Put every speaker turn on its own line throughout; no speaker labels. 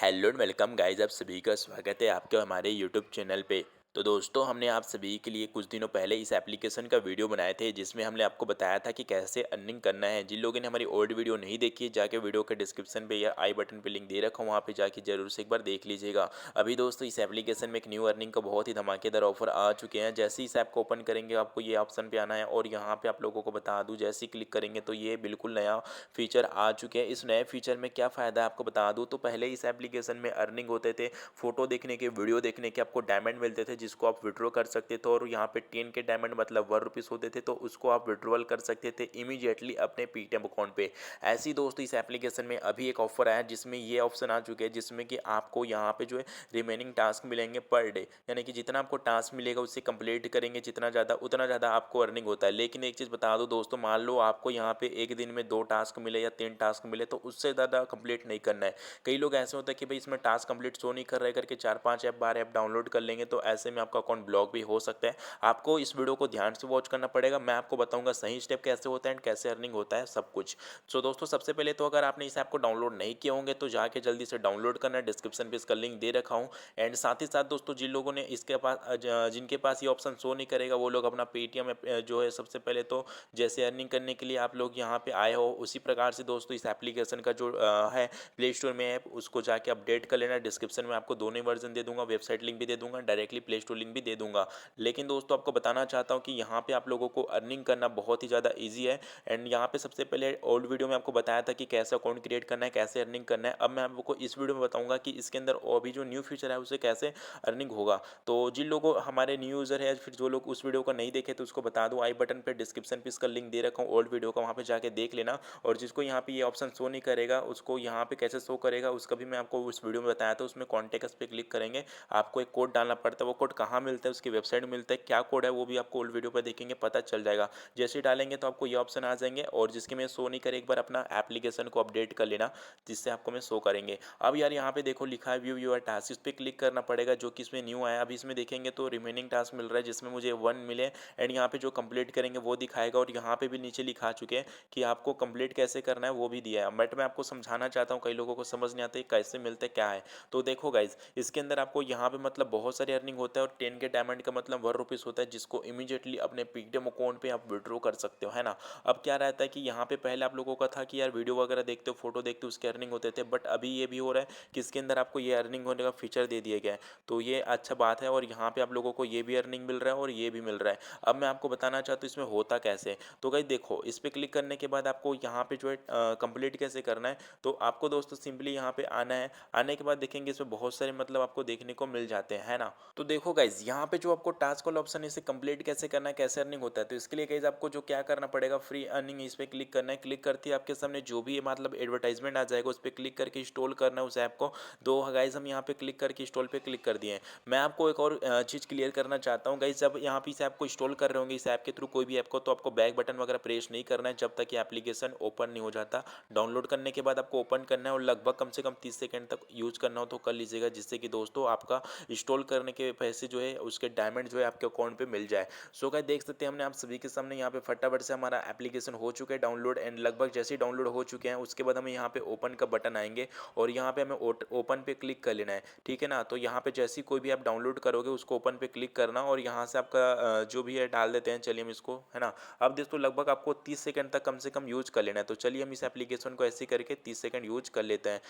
Hello and welcome guys, आप सभी का स्वागत है आपके हमारे यूट्यूब चैनल पे। तो दोस्तों, हमने आप सभी के लिए कुछ दिनों पहले इस एप्लीकेशन का वीडियो बनाए थे जिसमें हमने आपको बताया था कि कैसे अर्निंग करना है। जिन लोगों ने हमारी ओल्ड वीडियो नहीं देखी है, जाके वीडियो के डिस्क्रिप्शन पे या आई बटन पे लिंक दे रखा हूँ, वहाँ पे जाके जरूर से एक बार देख लीजिएगा। अभी दोस्तों, इस एप्लीकेशन में एक न्यू अर्निंग का बहुत ही धमाकेदार ऑफर आ चुके हैं। जैसे ही इस ऐप को ओपन करेंगे, आपको ये ऑप्शन पे आना है और यहाँ पे आप लोगों को बता दूँ, जैसे ही क्लिक करेंगे तो ये बिल्कुल नया फीचर आ चुके हैं। इस नए फीचर में क्या फ़ायदा है आपको बता दूँ, तो पहले इस एप्लीकेशन में अर्निंग होते थे फोटो देखने के, वीडियो देखने के, आपको डायमंड मिलते थे जिसको आप विड्रॉ कर सकते थे। और यहाँ पे 10 के डायमंड मतलब 1 रुपीज़ होते थे, तो उसको आप विड्रॉल कर सकते थे इमीडिएटली अपने पेटीएम अकाउंट पे। ऐसे ही दोस्तों, इस एप्लीकेशन में अभी एक ऑफर आया है जिसमें ये ऑप्शन आ चुके हैं, जिसमें कि आपको यहाँ पे जो है रिमेनिंग टास्क मिलेंगे पर डे, यानी कि जितना आपको टास्क मिलेगा उससे कंप्लीट करेंगे जितना ज़्यादा, उतना ज़्यादा आपको अर्निंग होता है। लेकिन एक चीज़ बता दो दोस्तों, मान लो आपको यहाँ पे एक दिन में 2 टास्क मिले या 3 टास्क मिले, तो उससे ज़्यादा कंप्लीट नहीं करना है। कई लोग ऐसे होता है कि भाई इसमें टास्क कंप्लीट शो नहीं कर रहे करके 4 5 ऐप 12 ऐप डाउनलोड कर लेंगे, तो ऐसे में आपका अकाउंट ब्लॉक भी हो सकता है। आपको इस वीडियो को ध्यान से वॉच करना पड़ेगा। मैं आपको बताऊंगा सही स्टेप कैसे होता है एंड कैसे अर्निंग होता है सब कुछ। सो दोस्तों, सबसे पहले तो अगर आपने इस ऐप को डाउनलोड नहीं किए होंगे तो जाके जल्दी से डाउनलोड करना है। डिस्क्रिप्शन पे इसका लिंक दे रखा हूँ। एंड साथ ही साथ दोस्तों, जिन लोगों ने इसके पास जिनके पास ये ऑप्शन शो नहीं करेगा, वो लोग अपना पेटीएम जो है, सबसे पहले तो जैसे अर्निंग करने के लिए आप लोग यहाँ पे आए हो, उसी प्रकार से दोस्तों इस एप्लीकेशन का जो है प्ले स्टोर में ऐप, उसको जाके अपडेट कर लेना। डिस्क्रिप्शन में आपको दोनों ही वर्जन दे दूंगा, वेबसाइट लिंक भी दे दूंगा, डायरेक्टली प्ले स्टोर लिंक भी दे दूंगा। लेकिन दोस्तों, आपको बताना चाहता हूँ कि यहाँ पे आप लोगों को अर्निंग करना बहुत ही ज़्यादा ईजी है। एंड यहाँ पे सबसे पहले ओल्ड वीडियो में आपको बताया था कि कैसे अकाउंट क्रिएट करना है, कैसे अर्निंग करना है। अब मैं आपको इस वीडियो में बताऊंगा कि इसके अंदर और भी जो न्यू फीचर है उससे कैसे अर्निंग होगा। तो जिन लोगों हमारे न्यू यूज़र है, फिर जो लोग उस वीडियो को नहीं देखे, तो उसको बता दूँ, आई बटन पर डिस्क्रिप्शन पे इसका लिंक दे रखा हूँ ओल्ड वीडियो का, वहाँ पे जाके देख लेना। और जिसको यहाँ पे ये ऑप्शन शो नहीं करेगा, उसको यहाँ पे कैसे शो करेगा उसका भी मैं आपको उस वीडियो में बताया था। उसमें कॉन्टेक्ट पे क्लिक करेंगे, आपको एक कोड डालना पड़ता है। वो कोड कहाँ मिलता है, उसकी वेबसाइट में मिलता है। क्या कोड है वो भी आपको ओल्ड वीडियो पर देखेंगे पता चल जाएगा। जैसे ही डालेंगे तो आपको ये ऑप्शन आ जाएंगे, और जिसके में शो नहीं करे, एक बार अपना एप्लीकेशन को अपडेट कर लेना, जिससे आपको में शो करेंगे। अब यार यहाँ पे देखो लिखा है व्यू योर टास्क, इस पर क्लिक करना पड़ेगा, जो कि इसमें न्यू आया। अभी इसमें देखेंगे तो रिमेनिंग टास्क मिल रहा है जिसमें मुझे 1 मिले। एंड यहाँ पे जो कंप्लीट करेंगे वो दिखाएगा, और यहाँ पे भी नीचे लिखा चुके हैं कि आपको कंप्लीट कैसे करना है, वो भी दिया है। बट मैं आपको समझाना चाहता हूँ, कई लोगों को समझ नहीं आता है कैसे मिलते क्या है। तो देखो गाइज, इसके अंदर आपको यहाँ पे मतलब बहुत सारी अर्निंग होता है, और 10 के डायमंड का मतलब 1 रुपीज़ होता है, जिसको इमीडिएटली अपने पेटीएम अकाउंट पे आप विड्रॉ कर सकते हो, है ना। अब क्या रहता है कि यहाँ पे पहले आप लोगों का था कि यार वीडियो वगैरह देखते हो, फोटो देखते हो, उसके अर्निंग होते थे। बट अभी ये भी हो रहा है कि इसके अंदर आपको ये अर्निंग होने का फीचर दे दिया गया है, तो ये अच्छा बात है। और यहाँ पे आप लोगों को ये भी अर्निंग मिल रहा है और ये भी मिल रहा है। अब मैं आपको बताना चाहता हूँ इसमें होता कैसे है। तो गाइस देखो, इस पर क्लिक करने के बाद आपको यहाँ पे जो है कंप्लीट कैसे करना है, तो आपको दोस्तों सिंपली यहाँ पे आना है। आने के बाद देखेंगे इसमें बहुत सारे मतलब आपको देखने को मिल जाते हैं, है ना। तो देखो गाइज, यहाँ पे जो आपको टास्क वाला ऑप्शन है, इसे कंप्लीट कैसे करना है, कैसे अर्निंग होता है, तो इसके लिए गाइज आपको जो क्या करना पड़ेगा, फ्री अर्निंग, इस पर क्लिक करना है। क्लिक करते ही आपके सामने जो भी मतलब एडवर्टाइजमेंट आ जाएगा, उस पर क्लिक करके इंस्टॉल करना है उस ऐप को। दो गाइज हम यहाँ पे क्लिक करके इंस्टॉल पे क्लिक कर दिए हैं। मैं आपको एक और चीज़ क्लियर करना चाहता हूँ गाइज, जब यहाँ पे इस ऐप को इंस्टॉल कर रहे होंगे, इस ऐप के थ्रू कोई भी ऐप को, तो आपको बैक बटन वगैरह प्रेस नहीं करना है जब तक ये एप्लीकेशन ओपन नहीं हो जाता। डाउनलोड करने के बाद आपको ओपन करना है, और लगभग कम से कम 30 सेकंड तक यूज करना हो तो कर लीजिएगा, जिससे कि दोस्तों आपका इंस्टॉल करने के पैसे जो है, उसके डायमंड जो है आपके अकाउंट पे मिल जाए। सो गाइस देख सकते हैं, हमने आप सभी के सामने यहाँ पे फटाफट से हमारा एप्लीकेशन हो चुका है डाउनलोड। एंड लगभग जैसे ही डाउनलोड हो चुके हैं, उसके बाद हमें यहाँ पे ओपन का बटन आएंगे, और यहाँ पे हमें ओपन पे क्लिक कर लेना है, ठीक है ना। तो यहाँ पे जैसे ही कोई भी आप डाउनलोड करोगे, उसको ओपन पे क्लिक करना, और यहाँ से आपका जो भी है डाल देते हैं। चलिए हम इसको, है ना। अब दोस्तों लगभग आपको 30 सेकंड तक कम से कम यूज कर लेना है। तो चलिए हम इस एप्लीकेशन को ऐसे करके 30 सेकंड यूज कर लेते हैं,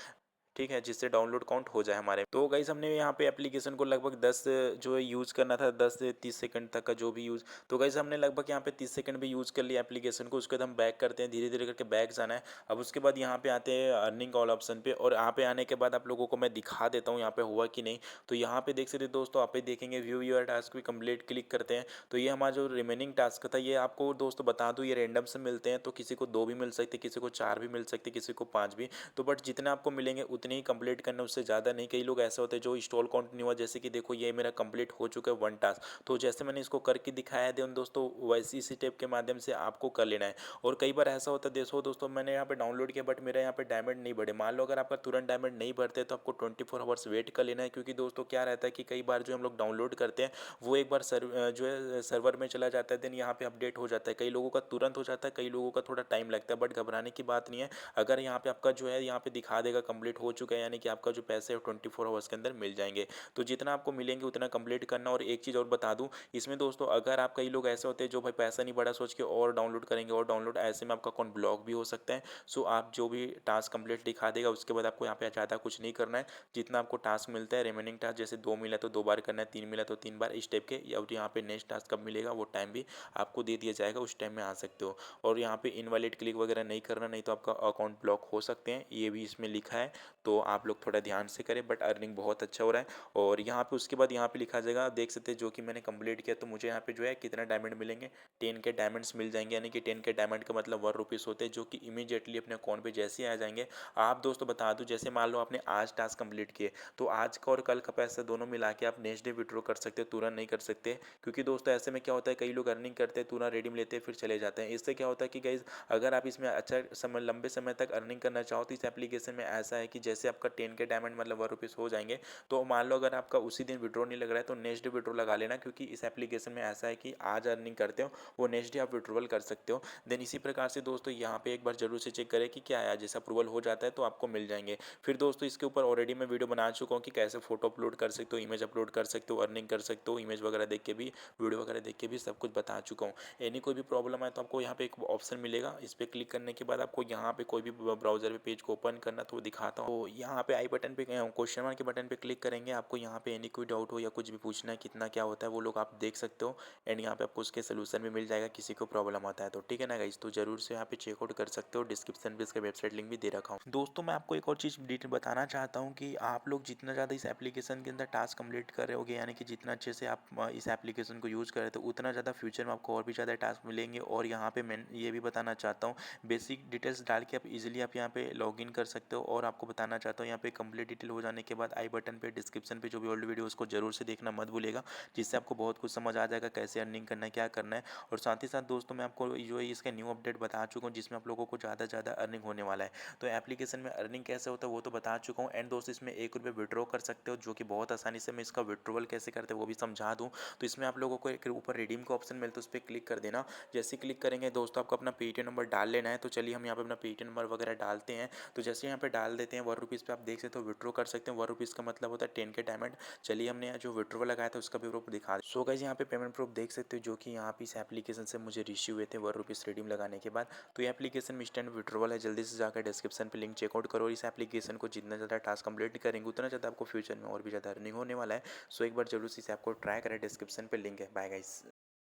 ठीक है, जिससे डाउनलोड काउंट हो जाए हमारे। तो गाइस हमने यहाँ पे एप्लीकेशन को लगभग 10 जो है यूज़ करना था, 10 से 30 सेकंड तक का जो भी यूज़। तो गाइस हमने लगभग यहाँ पे 30 सेकंड भी यूज़ कर लिया एप्लीकेशन को। उसके बाद हम बैक करते हैं, धीरे धीरे करके बैक जाना है। अब उसके बाद यहाँ पे आते हैं अर्निंग ऑल ऑप्शन पे, और यहाँ पे आने के बाद आप लोगों को मैं दिखा देता हूँ यहाँ पे हुआ कि नहीं। तो यहाँ पे देख सकते दोस्तों, आप देखेंगे व्यू योर टास्क भी कंप्लीट, क्लिक करते हैं तो ये हमारा जो रिमेनिंग टास्क था, ये आपको दोस्तों बता दूँ, ये रैंडम से मिलते हैं। तो किसी को 2 भी मिल सकते, किसी को 4 भी मिल सकते, किसी को 5 भी। तो बट जितना आपको मिलेंगे उतने ही कंप्लीट करना, उससे ज़्यादा नहीं। कई लोग ऐसे होते हैं जो इंस्टॉल काउंट नहीं हुआ, जैसे कि देखो ये मेरा कंप्लीट हो चुका है 1 टास्क। तो जैसे मैंने इसको करके दिखाया है दोस्तों, वैसे इसी स्टेप के माध्यम से आपको कर लेना है। और कई बार ऐसा होता है दोस्तों, मैंने यहाँ पे डाउनलोड किया बट मेरा यहाँ पे डायमंड नहीं बढ़े। मान लो अगर आपका तुरंत डायमंड नहीं बढ़ते, तो आपको 24 आवर्स वेट कर लेना है, क्योंकि दोस्तों क्या रहता है कि कई बार जो हम लोग डाउनलोड करते हैं, वो एक बार जो है सर्वर में चला जाता है, देन यहाँ पे अपडेट हो जाता है। कई लोगों का तुरंत हो जाता है, कई लोगों का थोड़ा टाइम लगता है, बट घबराने की बात नहीं है। अगर यहाँ पे आपका जो है यहाँ पे दिखा देगा कंप्लीट हो चुका है, यानी कि आपका जो पैसे है 24 आवर्स के अंदर मिल जाएंगे। तो जितना आपको मिलेंगे उतना कंप्लीट करना। और एक चीज़ और बता दूं इसमें दोस्तों, अगर आप कई लोग ऐसे होते हैं जो भाई पैसा नहीं बढ़ा सोच के और डाउनलोड करेंगे और डाउनलोड, ऐसे में आपका अकाउंट ब्लॉक भी हो सकता है। सो आप जो भी टास्क कंप्लीट दिखा देगा उसके बाद आपको यहाँ पे ज़्यादा कुछ नहीं करना है। जितना आपको टास्क मिलता है रिमेनिंग टास्क, जैसे 2 मिला तो 2 बार करना है, 3 मिला तो 3 बार, इस टाइप के। या यहाँ पे नेक्स्ट टास्क कब मिलेगा वो टाइम भी आपको दे दिया जाएगा, उस टाइम में आ सकते हो। और यहाँ पे इनवैलिड क्लिक वगैरह नहीं करना, नहीं तो आपका अकाउंट ब्लॉक हो सकते हैं, ये भी इसमें लिखा है। तो आप लोग थोड़ा ध्यान से करें, बट अर्निंग बहुत अच्छा हो रहा है। और यहाँ पे उसके बाद यहाँ पे लिखा जाएगा, देख सकते हैं जो कि मैंने कंप्लीट किया, तो मुझे यहाँ पे जो है कितना डायमंड मिलेंगे, 10 के डायमंड्स मिल जाएंगे। यानी कि 10 के डायमंड का मतलब 1 रुपीज़ होते हैं, जो कि इमीडिएटली अपने अकाउंट पे जैसे ही आ जाएंगे। आप दोस्तों बता दूं, जैसे मान लो आपने आज टास्क कंप्लीट किए, तो आज का और कल का पैसा दोनों मिला के आप नेक्स्ट डे विड्रॉ कर सकते हो, तुरंत नहीं कर सकते। क्योंकि दोस्तों ऐसे में क्या होता है, कई लोग अर्निंग करते हैं, तुरंत रेडीम लेते हैं फिर चले जाते हैं। इससे क्या होता है कि गाइज, अगर आप इसमें अच्छा समय, लंबे समय तक अर्निंग करना चाहो, तो इस एप्लीकेशन में ऐसा है कि जैसे आपका 10 के डायमंड मतलब 1 रुपीज़ हो जाएंगे, तो मान लो अगर आपका उसी दिन विड्रॉ नहीं लग रहा है तो नेक्स्ट डे विड्रॉ लगा लेना। क्योंकि इस एप्लीकेशन में ऐसा है कि आज अर्निंग करते हो वो नेक्स्ट डे आप विड्रॉल कर सकते हो। देन इसी प्रकार से दोस्तों यहाँ पे एक बार जरूर से चेक करें कि क्या है, जैसे अप्रूवल हो जाता है तो आपको मिल जाएंगे। फिर दोस्तों इसके ऊपर ऑलरेडी मैं वीडियो बना चुका हूँ कि कैसे फोटो अपलोड कर सकते हो, इमेज अपलोड कर सकते हो, अर्निंग कर सकते हो, इमेज वगैरह देख के भी, वीडियो वगैरह देख के भी सब कुछ बता चुका हूँ। एनी कोई भी प्रॉब्लम है तो आपको यहाँ पे एक ऑप्शन मिलेगा, इस पर क्लिक करने के बाद आपको यहाँ पे कोई भी ब्राउजर पे पेज को ओपन करना, तो वो दिखाता हूँ। तो यहाँ पे आई बटन पे, क्वेश्चन मार्क के बटन पे क्लिक करेंगे, आपको यहाँ पे एनी कोई डाउट हो या कुछ भी पूछना है, कितना क्या होता है वो लोग आप देख सकते हो। एंड यहाँ पे आपको उसके सोल्यूशन भी मिल जाएगा किसी को प्रॉब्लम आता है तो, ठीक है ना गाइस। तो जरूर से यहाँ पे चेकआउट कर सकते हो, डिस्क्रिप्शन पे इसका वेबसाइट लिंक भी दे रखा हूँ। दोस्तों मैं आपको एक और चीज़ डिटेल बताना चाहता हूँ कि आप लोग जितना ज़्यादा इस एप्लीकेशन के अंदर टास्क कंप्लीट कर रहे होगे, यानी कि जितना अच्छे से आप इस एप्लीकेशन को यूज़ कर रहे हो, तो उतना ज़्यादा फ्यूचर में आपको और भी ज़्यादा टास्क मिलेंगे। और यहाँ पे मैं ये भी बताना चाहता हूँ, बेसिक डिटेल्स डाल के आप इजीली आप यहाँ पे लॉगिन कर सकते हो। और आपको बताना चाहता हूँ यहाँ पे कंप्लीट डिटेल हो जाने के बाद आई बटन पे डिस्क्रिप्शन पे जो भी ओल्ड वीडियो उसको जरूर से देखना मत भूलेगा, जिससे आपको बहुत कुछ समझ आ जाएगा कैसे अर्निंग करना है, क्या करना है। और साथ ही साथ दोस्तों मैं आपको जो है इसका न्यू अपडेट बता चुका हूँ, जिसमें आप लोगों को ज़्यादा से ज़्यादा अर्निंग होने वाला है। तो एप्लीकेशन में अर्निंग कैसे होता है वो तो बता चुका हूँ। एंड दोस्तों इसमें 1 रुपये विड्रॉ कर सकते हो, जो कि बहुत आसानी से मैं इसका विड्रॉवल कैसे करते हैं वो भी समझा दूँ। तो इसमें आप लोगों को एक ऊपर रिडीम का ऑप्शन मिलता है, उस पर क्लिक कर देना। जैसे क्लिक करेंगे दोस्तों आपको अपना पेटीएम नंबर डाल लेना है। तो चलिए हम यहाँ पे अपना पेटीएम नंबर वगैरह डालते हैं। तो जैसे यहाँ पे डाल देते हैं 1 रुपीज़ पे, आप देख सकते हो विड्रॉ कर सकते हैं। 1 रुपीज़ का मतलब होता है 10 के डायमंड। चलिए हमने जो विड्रॉ लगाया था उसका भी प्रूफ दिखा। सो गाइस यहाँ पे पेमेंट प्रूफ देख सकते हो, जो कि यहाँ पे इस एप्लीकेशन से मुझे रिसीव हुए थे 1 रुपीज़ रिडीम लगाने के बाद। तो ये एप्लीकेशन में इंस्टेंट विड्रॉवल है, जल्दी से जाकर डिस्क्रिप्शन पे लिंक चेकआउट करो। इस एप्लीकेशन को जितना ज़्यादा टास्क कंप्लीट करेंगे उतना ज़्यादा आपको फ्यूचर में और भी ज़्यादा अर्निंग होने वाला है। सो एक बार जरूर से इसे आपको ट्राई करें, डिस्क्रिप्शन पे लिंक है। Bye guys.